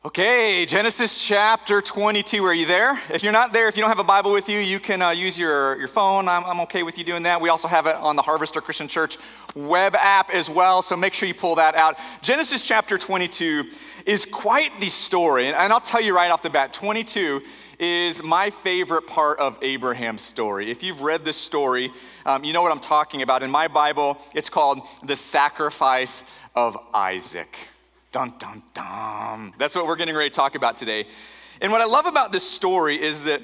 Okay, Genesis chapter 22. Are you there? If you're not there, if you don't have a Bible with you, you can use your phone. I'm okay with you doing that. We also have it on the Harvester Christian Church web app as well, so make sure you pull that out. Genesis chapter 22 is quite the story, and I'll tell you right off the bat, 22 is my favorite part of Abraham's story. If you've read this story, you know what I'm talking about. In my Bible, it's called the sacrifice of Isaac. Dun, dun, dun. That's what we're getting ready to talk about today. And what I love about this story is that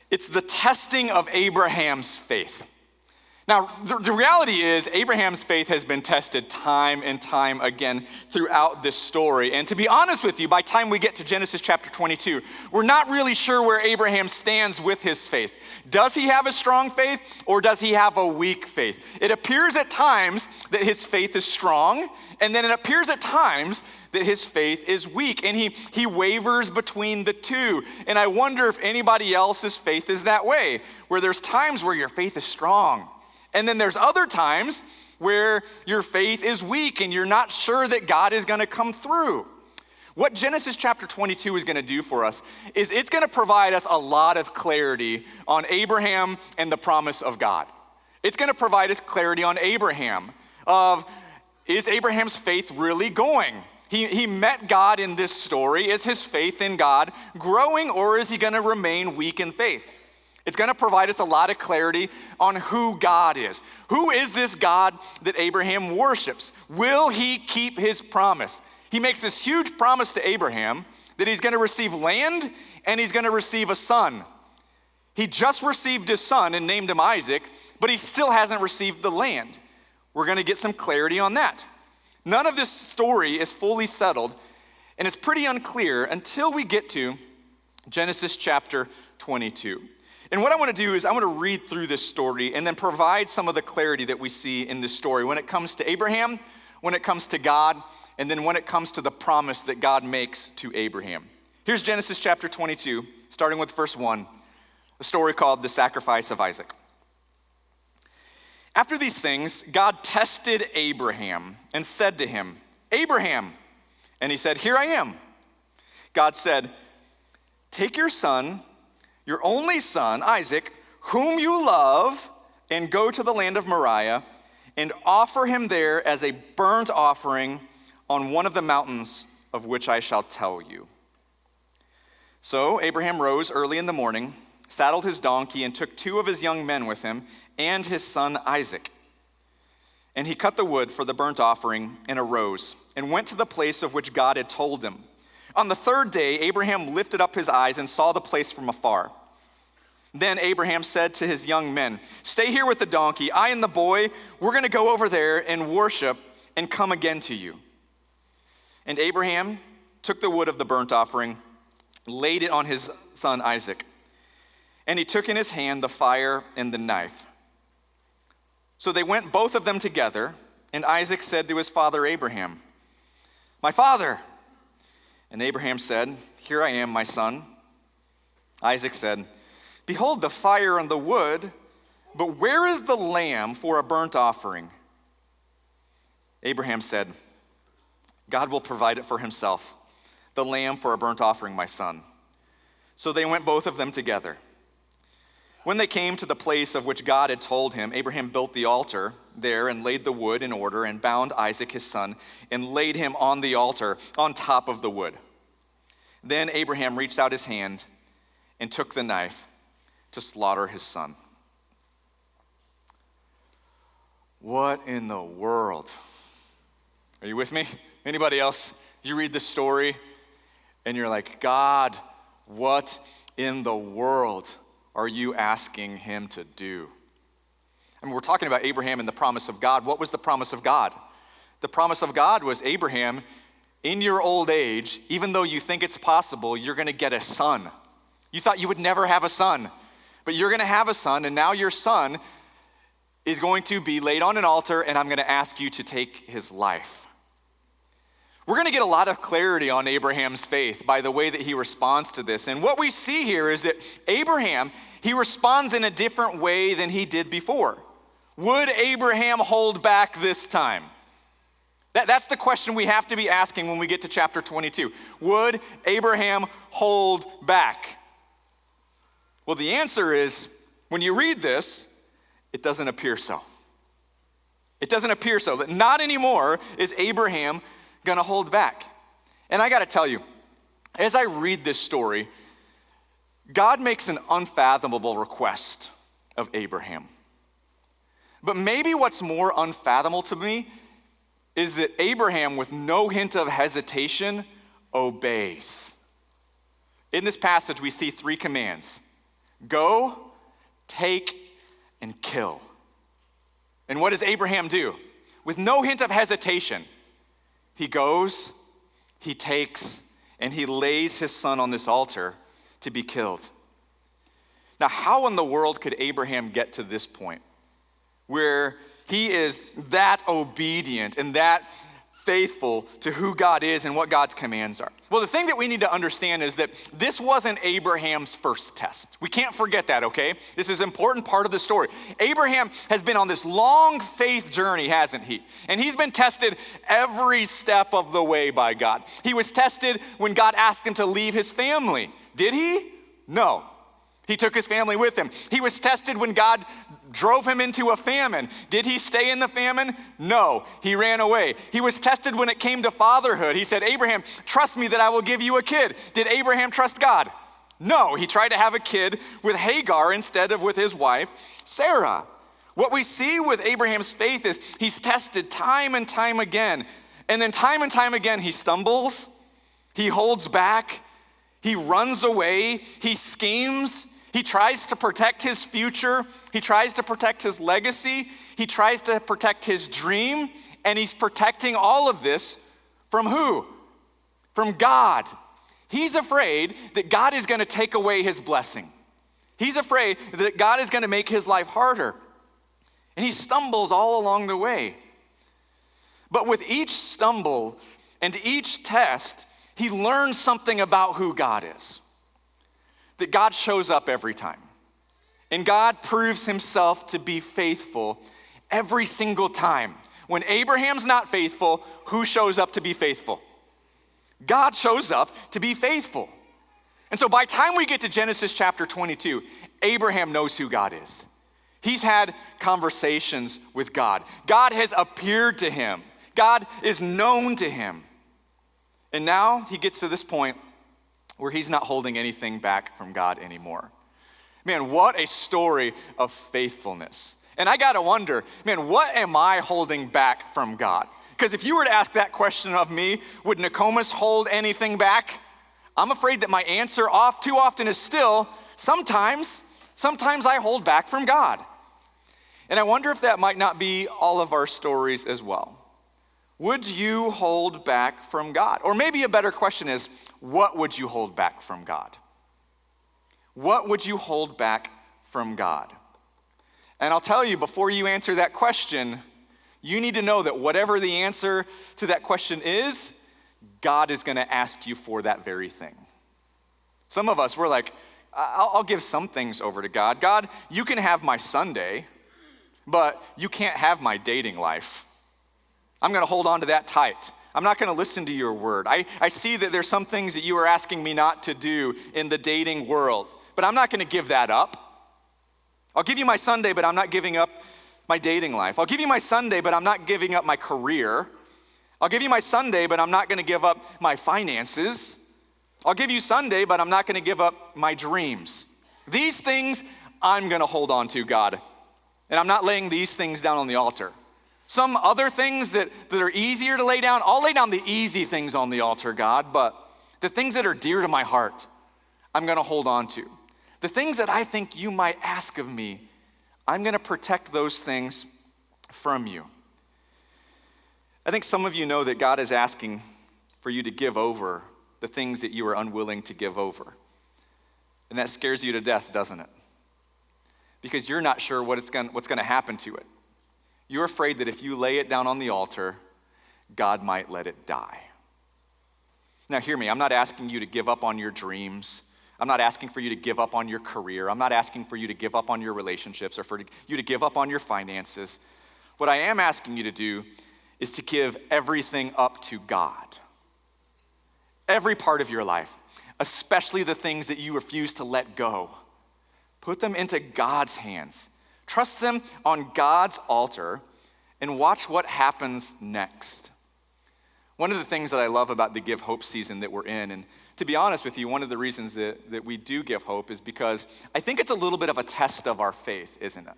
it's the testing of Abraham's faith. Now, the reality is Abraham's faith has been tested time and time again throughout this story. And to be honest with you, by the time we get to Genesis chapter 22, we're not really sure where Abraham stands with his faith. Does he have a strong faith or does he have a weak faith? It appears at times that his faith is strong, and then it appears at times that his faith is weak, and he wavers between the two. And I wonder if anybody else's faith is that way, where there's times where your faith is strong, and then there's other times where your faith is weak and you're not sure that God is going to come through. What Genesis chapter 22 is going to do for us is it's going to provide us a lot of clarity on Abraham and the promise of God. It's going to provide us clarity on Abraham of, is Abraham's faith really going? He met God in this story. Is his faith in God growing, or is he going to remain weak in faith? It's going to provide us a lot of clarity on who God is. Who is this God that Abraham worships? Will he keep his promise? He makes this huge promise to Abraham that he's going to receive land and he's going to receive a son. He just received his son and named him Isaac, but he still hasn't received the land. We're going to get some clarity on that. None of this story is fully settled, and it's pretty unclear until we get to Genesis chapter 22. And what I want to do is I want to read through this story and then provide some of the clarity that we see in this story when it comes to Abraham, when it comes to God, and then when it comes to the promise that God makes to Abraham. Here's Genesis chapter 22, starting with verse 1, a story called the sacrifice of Isaac. After these things, God tested Abraham and said to him, "Abraham." And he said, "Here I am." God said, "Take your son, your only son, Isaac, whom you love, and go to the land of Moriah and offer him there as a burnt offering on one of the mountains of which I shall tell you." So Abraham rose early in the morning, saddled his donkey, and took 2 of his young men with him and his son Isaac. And he cut the wood for the burnt offering and arose and went to the place of which God had told him. On the 3rd day, Abraham lifted up his eyes and saw the place from afar. Then Abraham said to his young men, "Stay here with the donkey. I and the boy, we're going to go over there and worship and come again to you." And Abraham took the wood of the burnt offering, laid it on his son Isaac, and he took in his hand the fire and the knife. So they went both of them together, and Isaac said to his father Abraham, "My father." And Abraham said, "Here I am, my son." Isaac said, "Behold the fire and the wood, but where is the lamb for a burnt offering?" Abraham said, "God will provide it for himself, the lamb for a burnt offering, my son." So they went both of them together. When they came to the place of which God had told him, Abraham built the altar there and laid the wood in order and bound Isaac his son and laid him on the altar on top of the wood. Then Abraham reached out his hand and took the knife to slaughter his son. What in the world? Are you with me? Anybody else? You read this story and you're like, God, what in the world are you asking him to do? I mean, we're talking about Abraham and the promise of God. What was the promise of God? The promise of God was, Abraham, in your old age, even though you think it's possible, you're going to get a son. You thought you would never have a son, but you're going to have a son, and now your son is going to be laid on an altar, and I'm going to ask you to take his life. We're going to get a lot of clarity on Abraham's faith by the way that he responds to this. And what we see here is that Abraham, he responds in a different way than he did before. Would Abraham hold back this time? That's the question we have to be asking when we get to chapter 22. Would Abraham hold back? Well, the answer is, when you read this, it doesn't appear so. It doesn't appear so. That not anymore is Abraham going to hold back. And I got to tell you, as I read this story, God makes an unfathomable request of Abraham. But maybe what's more unfathomable to me is that Abraham, with no hint of hesitation, obeys. In this passage, we see 3 commands: go, take, and kill. And what does Abraham do? With no hint of hesitation, he goes, he takes, and he lays his son on this altar to be killed. Now, how in the world could Abraham get to this point where he is that obedient and that faithful to who God is and what God's commands are? Well, the thing that we need to understand is that this wasn't Abraham's first test. We can't forget that, okay? This is an important part of the story. Abraham has been on this long faith journey, hasn't he? And he's been tested every step of the way by God. He was tested when God asked him to leave his family. Did he? No. He took his family with him. He was tested when God drove him into a famine. Did he stay in the famine? No, he ran away. He was tested when it came to fatherhood. He said, Abraham, trust me that I will give you a kid. Did Abraham trust God? No, he tried to have a kid with Hagar instead of with his wife, Sarah. What we see with Abraham's faith is he's tested time and time again. And then time and time again, he stumbles, he holds back, he runs away, he schemes, he tries to protect his future, he tries to protect his legacy, he tries to protect his dream, and he's protecting all of this from who? From God. He's afraid that God is going to take away his blessing. He's afraid that God is going to make his life harder. And he stumbles all along the way. But with each stumble and each test, he learns something about who God is. That God shows up every time. And God proves himself to be faithful every single time. When Abraham's not faithful, who shows up to be faithful? God shows up to be faithful. And so by the time we get to Genesis chapter 22, Abraham knows who God is. He's had conversations with God. God has appeared to him. God is known to him. And now he gets to this point where he's not holding anything back from God anymore. Man, what a story of faithfulness. And I gotta wonder, man, what am I holding back from God? Because if you were to ask that question of me, would Nikomas hold anything back? I'm afraid that my answer too often is still, sometimes I hold back from God. And I wonder if that might not be all of our stories as well. Would you hold back from God? Or maybe a better question is, what would you hold back from God? What would you hold back from God? And I'll tell you, before you answer that question, you need to know that whatever the answer to that question is, God is going to ask you for that very thing. Some of us, we're like, I'll give some things over to God. God, you can have my Sunday, but you can't have my dating life. I'm going to hold on to that tight. I'm not going to listen to your word. I see that there's some things that you are asking me not to do in the dating world, but I'm not going to give that up. I'll give you my Sunday, but I'm not giving up my dating life. I'll give you my Sunday, but I'm not giving up my career. I'll give you my Sunday, but I'm not going to give up my finances. I'll give you Sunday, but I'm not going to give up my dreams. These things I'm going to hold on to, God. And I'm not laying these things down on the altar. Some other things that are easier to lay down, I'll lay down the easy things on the altar, God, but the things that are dear to my heart, I'm going to hold on to. The things that I think you might ask of me, I'm going to protect those things from you. I think some of you know that God is asking for you to give over the things that you are unwilling to give over. And that scares you to death, doesn't it? Because you're not sure what's going to happen to it. You're afraid that if you lay it down on the altar, God might let it die. Now hear me, I'm not asking you to give up on your dreams. I'm not asking for you to give up on your career. I'm not asking for you to give up on your relationships or for you to give up on your finances. What I am asking you to do is to give everything up to God. Every part of your life, especially the things that you refuse to let go. Put them into God's hands. Trust them on God's altar and watch what happens next. One of the things that I love about the Give Hope season that we're in, and to be honest with you, one of the reasons that we do give hope is because I think it's a little bit of a test of our faith, isn't it?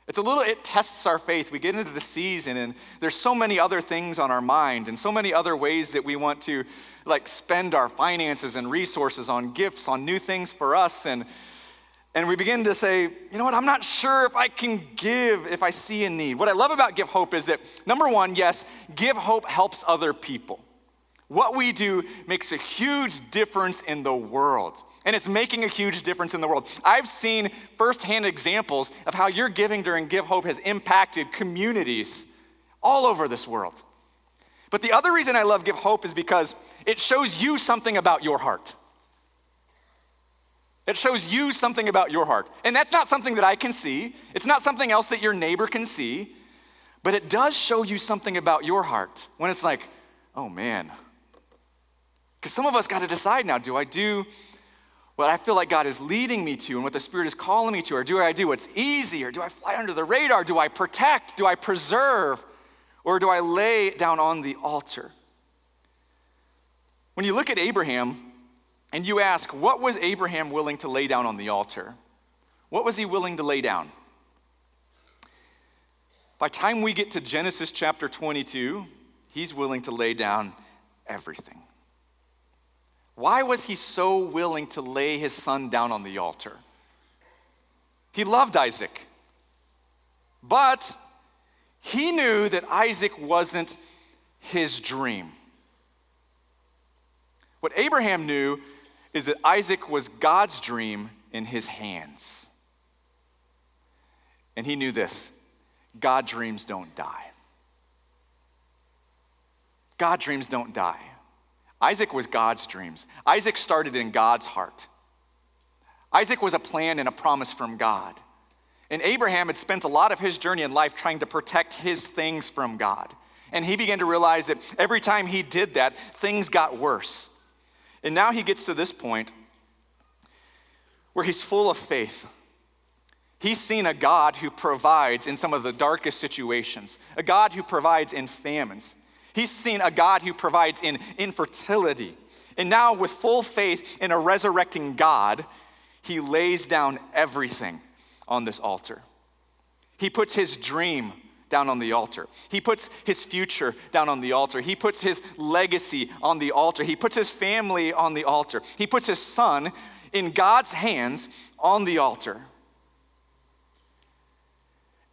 It tests our faith. We get into the season and there's so many other things on our mind and so many other ways that we want to spend our finances and resources on gifts, on new things for us. And we begin to say, you know what, I'm not sure if I can give if I see a need. What I love about Give Hope is that, number one, yes, Give Hope helps other people. What we do makes a huge difference in the world. And it's making a huge difference in the world. I've seen firsthand examples of how your giving during Give Hope has impacted communities all over this world. But the other reason I love Give Hope is because it shows you something about your heart. It shows you something about your heart. And that's not something that I can see. It's not something else that your neighbor can see. But it does show you something about your heart when it's like, oh man. Because some of us got to decide now, do I do what I feel like God is leading me to and what the Spirit is calling me to, or do I do what's easy, or do I fly under the radar? Do I protect? Do I preserve? Or do I lay down on the altar? When you look at Abraham and you ask, what was Abraham willing to lay down on the altar? What was he willing to lay down? By the time we get to Genesis chapter 22, he's willing to lay down everything. Why was he so willing to lay his son down on the altar? He loved Isaac, but he knew that Isaac wasn't his dream. What Abraham knew is that Isaac was God's dream in his hands. And he knew this: God dreams don't die. God dreams don't die. Isaac was God's dreams. Isaac started in God's heart. Isaac was a plan and a promise from God. And Abraham had spent a lot of his journey in life trying to protect his things from God. And he began to realize that every time he did that, things got worse. And now he gets to this point where he's full of faith. He's seen a God who provides in some of the darkest situations, a God who provides in famines. He's seen a God who provides in infertility. And now with full faith in a resurrecting God, he lays down everything on this altar. He puts his dream down on the altar. He puts his future down on the altar. He puts his legacy on the altar. He puts his family on the altar. He puts his son in God's hands on the altar.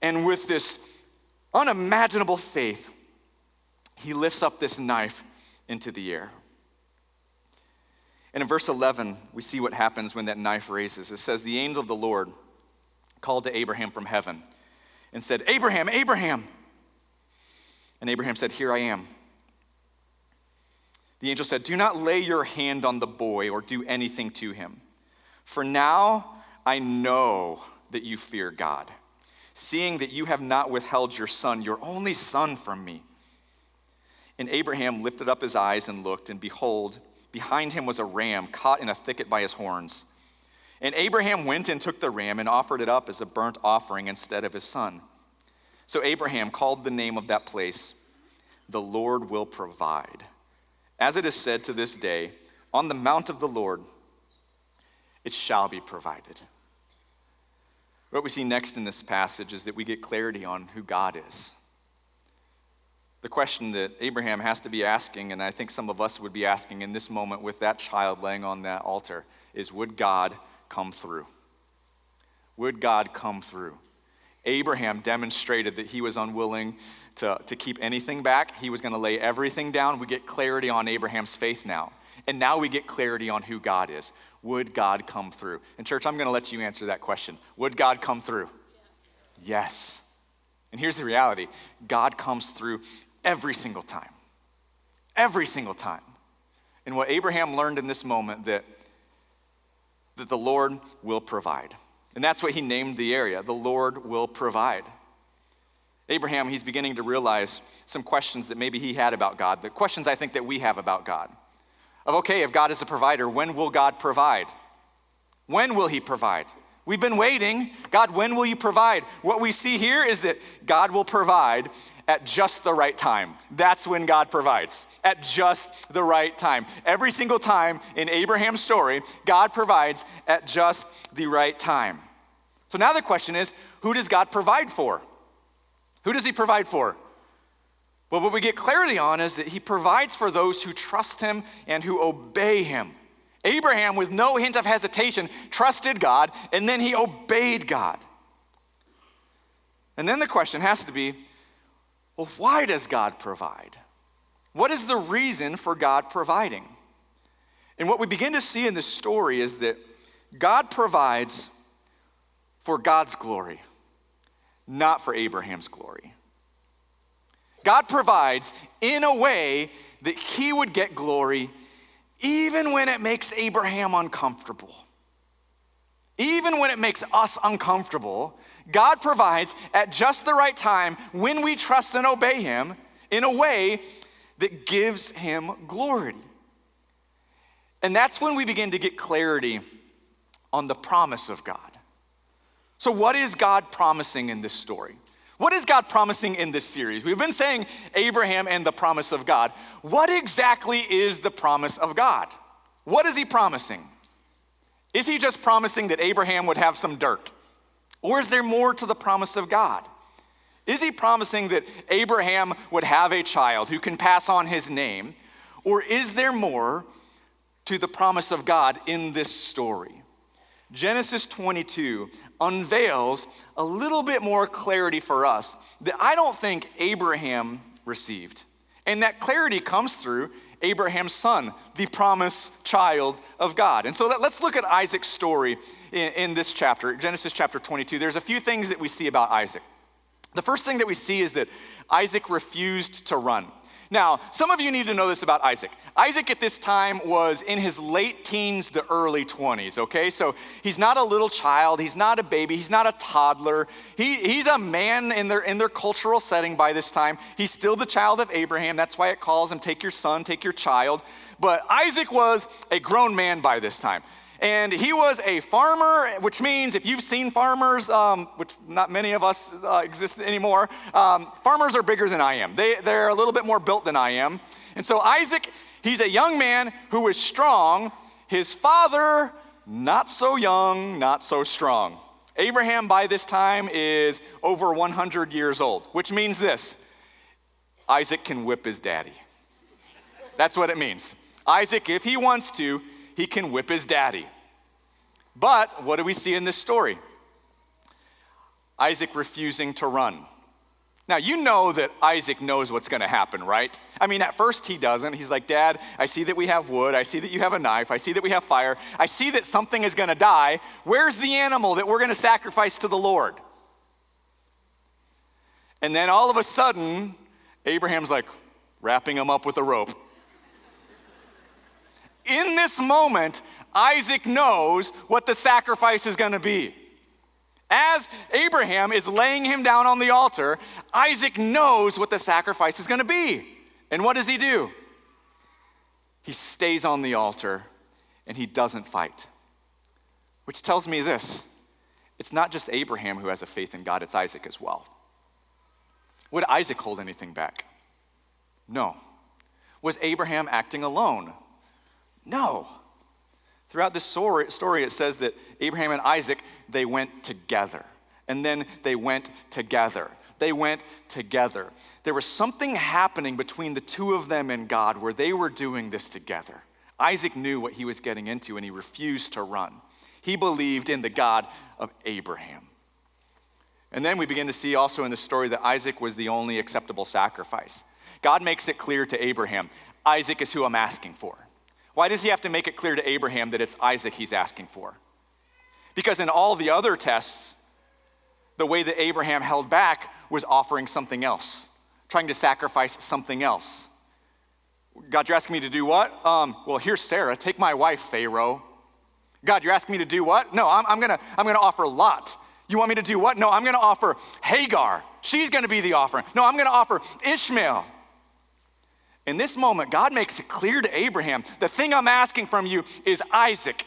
And with this unimaginable faith, he lifts up this knife into the air. And in verse 11, we see what happens when that knife raises. It says, the angel of the Lord called to Abraham from heaven and said, Abraham, Abraham. And Abraham said, here I am. The angel said, do not lay your hand on the boy or do anything to him. For now I know that you fear God, seeing that you have not withheld your son, your only son, from me. And Abraham lifted up his eyes and looked, and behold, behind him was a ram caught in a thicket by his horns. And Abraham went and took the ram and offered it up as a burnt offering instead of his son. So Abraham called the name of that place, the Lord will provide. As it is said to this day, on the mount of the Lord, it shall be provided. What we see next in this passage is that we get clarity on who God is. The question that Abraham has to be asking, and I think some of us would be asking in this moment with that child laying on that altar, is would God come through? Would God come through? Abraham demonstrated that he was unwilling to keep anything back. He was going to lay everything down. We get clarity on Abraham's faith now. And now we get clarity on who God is. Would God come through? And church, I'm going to let you answer that question. Would God come through? Yes. And here's the reality. God comes through every single time. Every single time. And what Abraham learned in this moment, that the Lord will provide. And that's what he named the area. The Lord will provide. Abraham, he's beginning to realize some questions that maybe he had about God, the questions I think that we have about God. Of, okay, if God is a provider, when will God provide? When will he provide? We've been waiting. God, when will you provide? What we see here is that God will provide at just the right time. That's when God provides, at just the right time. Every single time in Abraham's story, God provides at just the right time. So now the question is, who does God provide for? Who does he provide for? Well, what we get clarity on is that he provides for those who trust him and who obey him. Abraham, with no hint of hesitation, trusted God, and then he obeyed God. And then the question has to be, well, why does God provide? What is the reason for God providing? And what we begin to see in this story is that God provides for God's glory, not for Abraham's glory. God provides in a way that he would get glory even when it makes Abraham uncomfortable. Even when it makes us uncomfortable, God provides at just the right time when we trust and obey him in a way that gives him glory. And that's when we begin to get clarity on the promise of God. So what is God promising in this story? What is God promising in this series? We've been saying Abraham and the promise of God. What exactly is the promise of God? What is he promising? Is he just promising that Abraham would have some dirt? Or is there more to the promise of God? Is he promising that Abraham would have a child who can pass on his name? Or is there more to the promise of God in this story? Genesis 22 unveils a little bit more clarity for us that I don't think Abraham received. And that clarity comes through Abraham's son, the promised child of God. And so let's look at Isaac's story in this chapter, Genesis chapter 22. There's a few things that we see about Isaac. The first thing that we see is that Isaac refused to run. Now, some of you need to know this about Isaac. Isaac at this time was in his late teens to early 20s, okay? So he's not a little child, he's not a baby, he's not a toddler. He's a man in their cultural setting by this time. He's still the child of Abraham. That's why it calls him, take your son, take your child. But Isaac was a grown man by this time. And he was a farmer, which means if you've seen farmers, which not many of us exist anymore, farmers are bigger than I am. They're a little bit more built than I am. And so Isaac, he's a young man who is strong. His father, not so young, not so strong. Abraham by this time is over 100 years old, which means this: Isaac can whip his daddy. That's what it means. Isaac, if he wants to, he can whip his daddy. But what do we see in this story? Isaac refusing to run. Now, you know that Isaac knows what's going to happen, right? I mean, at first he doesn't. He's like, Dad, I see that we have wood. I see that you have a knife. I see that we have fire. I see that something is going to die. Where's the animal that we're going to sacrifice to the Lord? And then all of a sudden, Abraham's like wrapping him up with a rope. In this moment, Isaac knows what the sacrifice is going to be. As Abraham is laying him down on the altar, Isaac knows what the sacrifice is going to be. And what does he do? He stays on the altar and he doesn't fight. Which tells me this: it's not just Abraham who has a faith in God, it's Isaac as well. Would Isaac hold anything back? No. Was Abraham acting alone? No. Throughout this story, it says that Abraham and Isaac, they went together. And then they went together. They went together. There was something happening between the two of them and God where they were doing this together. Isaac knew what he was getting into and he refused to run. He believed in the God of Abraham. And then we begin to see also in the story that Isaac was the only acceptable sacrifice. God makes it clear to Abraham, Isaac is who I'm asking for. Why does he have to make it clear to Abraham that it's Isaac he's asking for? Because in all the other tests, the way that Abraham held back was offering something else, trying to sacrifice something else. God, you're asking me to do what? Well, here's Sarah. Take my wife, Pharaoh. God, you're asking me to do what? No, I'm gonna offer Lot. You want me to do what? No, I'm gonna offer Hagar. She's going to be the offering. No, I'm going to offer Ishmael. In this moment, God makes it clear to Abraham, the thing I'm asking from you is Isaac.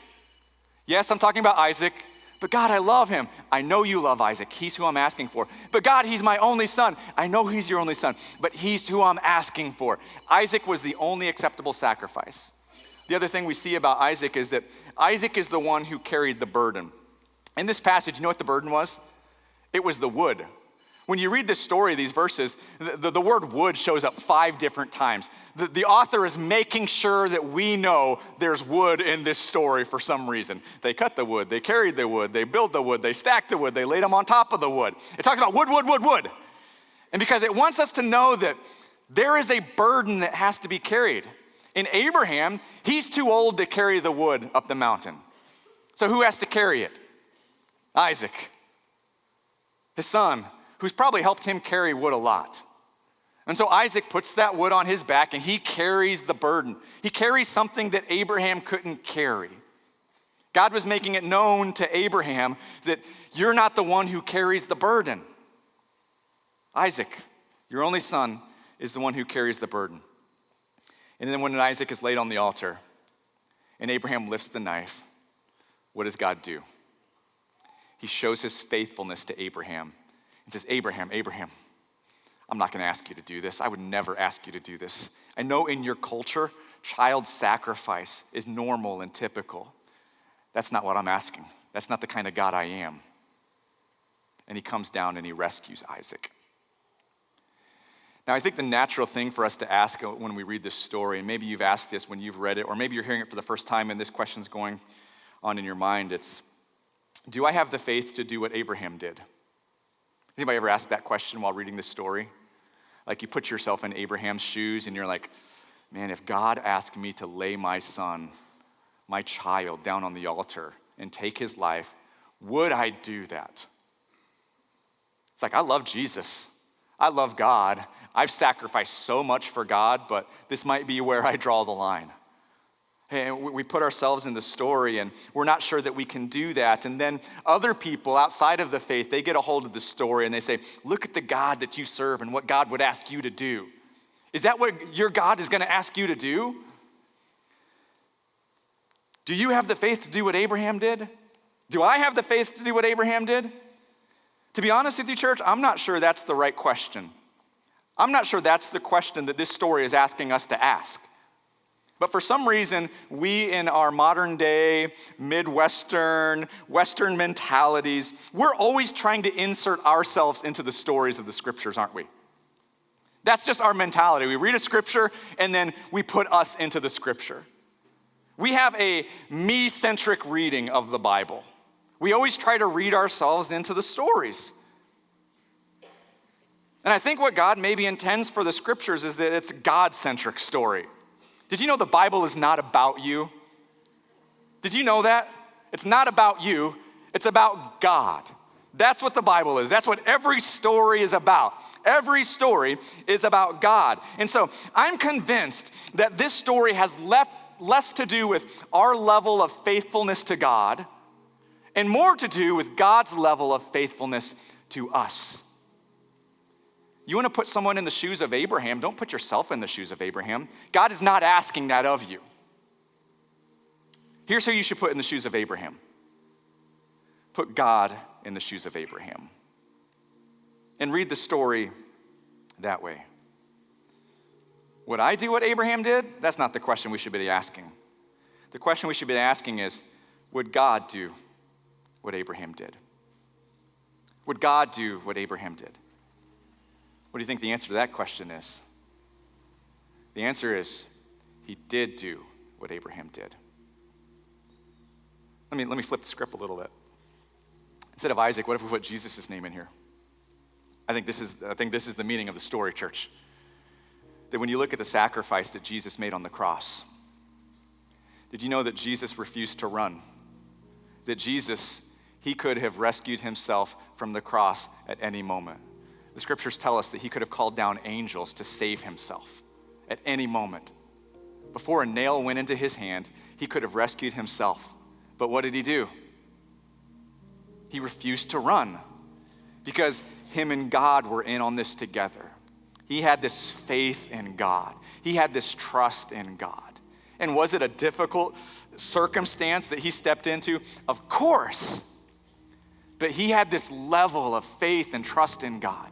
Yes, I'm talking about Isaac, but God, I love him. I know you love Isaac. He's who I'm asking for. But God, he's my only son. I know he's your only son, but he's who I'm asking for. Isaac was the only acceptable sacrifice. The other thing we see about Isaac is that Isaac is the one who carried the burden. In this passage, you know what the burden was? It was the wood. When you read this story, these verses, the word wood shows up 5 different times. The author is making sure that we know there's wood in this story for some reason. They cut the wood, they carried the wood, they built the wood, they stacked the wood, they laid them on top of the wood. It talks about wood, wood, wood, wood. And because it wants us to know that there is a burden that has to be carried. In Abraham, he's too old to carry the wood up the mountain. So who has to carry it? Isaac, his son, who's probably helped him carry wood a lot. And so Isaac puts that wood on his back and he carries the burden. He carries something that Abraham couldn't carry. God was making it known to Abraham that you're not the one who carries the burden. Isaac, your only son, is the one who carries the burden. And then when Isaac is laid on the altar and Abraham lifts the knife, what does God do? He shows his faithfulness to Abraham. It says, Abraham, I'm not going to ask you to do this. I would never ask you to do this. I know in your culture, child sacrifice is normal and typical. That's not what I'm asking. That's not the kind of God I am. And he comes down and he rescues Isaac. Now, I think the natural thing for us to ask when we read this story, and maybe you've asked this when you've read it, or maybe you're hearing it for the first time and this question's going on in your mind, it's, do I have the faith to do what Abraham did? Has anybody ever asked that question while reading this story? Like you put yourself in Abraham's shoes and you're like, man, if God asked me to lay my son, my child, down on the altar and take his life, would I do that? It's like, I love Jesus. I love God. I've sacrificed so much for God, but this might be where I draw the line. And we put ourselves in the story and we're not sure that we can do that. And then other people outside of the faith, they get a hold of the story and they say, look at the God that you serve and what God would ask you to do. Is that what your God is going to ask you to do? Do you have the faith to do what Abraham did? Do I have the faith to do what Abraham did? To be honest with you, church, I'm not sure that's the right question. I'm not sure that's the question that this story is asking us to ask. But for some reason, we in our modern day, Midwestern, Western mentalities, we're always trying to insert ourselves into the stories of the scriptures, aren't we? That's just our mentality. We read a scripture and then we put us into the scripture. We have a me-centric reading of the Bible. We always try to read ourselves into the stories. And I think what God maybe intends for the scriptures is that it's a God-centric story. Did you know the Bible is not about you? Did you know that? It's not about you, it's about God. That's what the Bible is. That's what every story is about. Every story is about God. And so I'm convinced that this story has less to do with our level of faithfulness to God and more to do with God's level of faithfulness to us. You want to put someone in the shoes of Abraham, don't put yourself in the shoes of Abraham. God is not asking that of you. Here's who you should put in the shoes of Abraham. Put God in the shoes of Abraham. And read the story that way. Would I do what Abraham did? That's not the question we should be asking. The question we should be asking is, would God do what Abraham did? Would God do what Abraham did? What do you think the answer to that question is? The answer is, he did do what Abraham did. Let me flip the script a little bit. Instead of Isaac, what if we put Jesus' name in here? I think this is the meaning of the story, church. That when you look at the sacrifice that Jesus made on the cross, did you know that Jesus refused to run? That Jesus, he could have rescued himself from the cross at any moment. The scriptures tell us that he could have called down angels to save himself at any moment. Before a nail went into his hand, he could have rescued himself. But what did he do? He refused to run because him and God were in on this together. He had this faith in God. He had this trust in God. And was it a difficult circumstance that he stepped into? Of course. But he had this level of faith and trust in God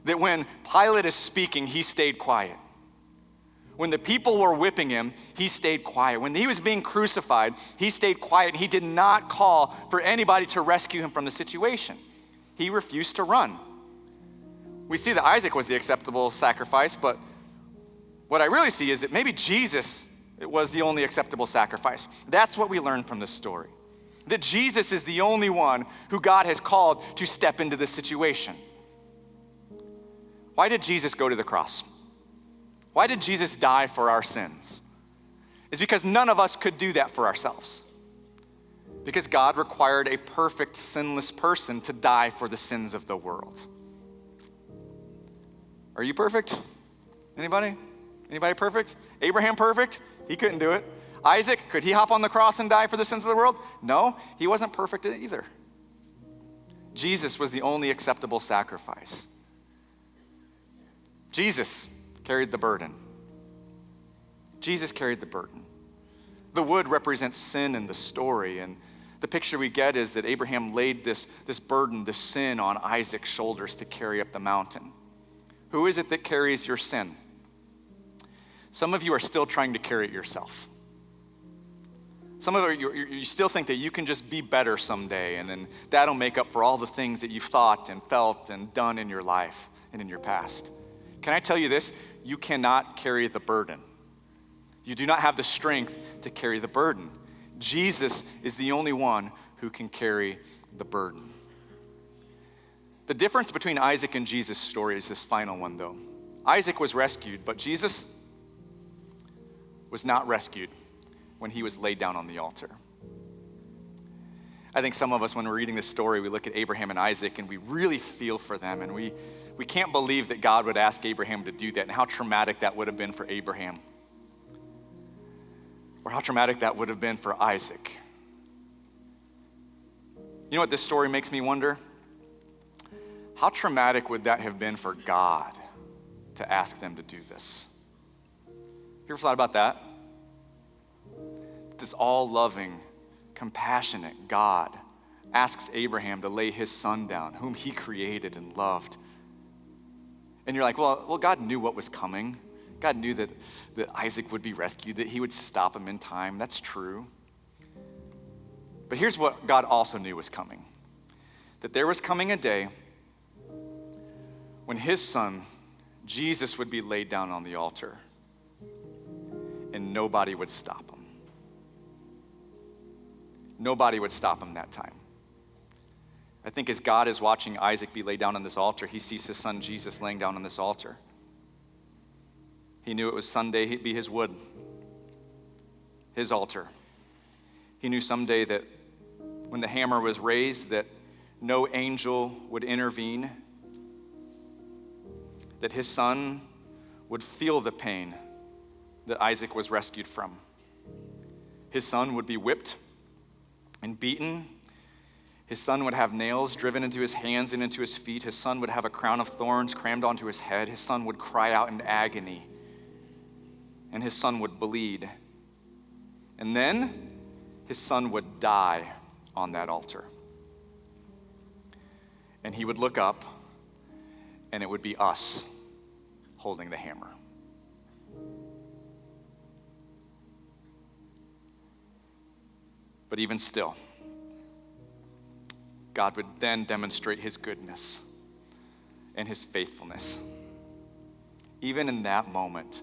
that when Pilate is speaking, he stayed quiet. When the people were whipping him, he stayed quiet. When he was being crucified, he stayed quiet. He did not call for anybody to rescue him from the situation. He refused to run. We see that Isaac was the acceptable sacrifice, but what I really see is that maybe Jesus was the only acceptable sacrifice. That's what we learn from this story. That Jesus is the only one who God has called to step into this situation. Why did Jesus go to the cross? Why did Jesus die for our sins? It's because none of us could do that for ourselves. Because God required a perfect, sinless person to die for the sins of the world. Are you perfect? Anybody? Anybody perfect? Abraham perfect? He couldn't do it. Isaac, could he hop on the cross and die for the sins of the world? No, he wasn't perfect either. Jesus was the only acceptable sacrifice. Jesus carried the burden. Jesus carried the burden. The wood represents sin in the story, and the picture we get is that Abraham laid this burden, this sin, on Isaac's shoulders to carry up the mountain. Who is it that carries your sin? Some of you are still trying to carry it yourself. Some of you still think that you can just be better someday, and then that'll make up for all the things that you've thought and felt and done in your life and in your past. Can I tell you this? You cannot carry the burden. You do not have the strength to carry the burden. Jesus is the only one who can carry the burden. The difference between Isaac and Jesus' story is this final one, though. Isaac was rescued, but Jesus was not rescued when he was laid down on the altar. I think some of us, when we're reading this story, we look at Abraham and Isaac and we really feel for them, and we can't believe that God would ask Abraham to do that, and how traumatic that would have been for Abraham. Or how traumatic that would have been for Isaac. You know what this story makes me wonder? How traumatic would that have been for God to ask them to do this? You ever thought about that? This all-loving, compassionate God asks Abraham to lay his son down, whom he created and loved. And you're like, well, God knew what was coming. God knew that Isaac would be rescued, that he would stop him in time. That's true. But here's what God also knew was coming. That there was coming a day when his son, Jesus, would be laid down on the altar, and nobody would stop him. Nobody would stop him that time. I think as God is watching Isaac be laid down on this altar, he sees his son Jesus laying down on this altar. He knew it was someday he'd be his wood, his altar. He knew someday that when the hammer was raised, that no angel would intervene, that his son would feel the pain that Isaac was rescued from. His son would be whipped and beaten. His son would have nails driven into his hands and into his feet. His son would have a crown of thorns crammed onto his head. His son would cry out in agony, and his son would bleed. And then his son would die on that altar. And he would look up, and it would be us holding the hammer. But even still, God would then demonstrate his goodness and his faithfulness. Even in that moment,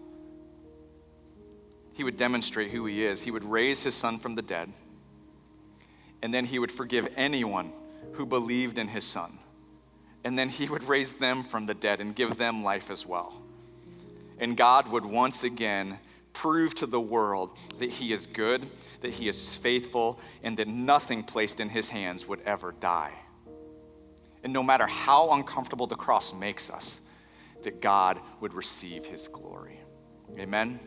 he would demonstrate who he is. He would raise his son from the dead, and then he would forgive anyone who believed in his son. And then he would raise them from the dead and give them life as well. And God would once again prove to the world that he is good, that he is faithful, and that nothing placed in his hands would ever die. And no matter how uncomfortable the cross makes us, that God would receive his glory. Amen.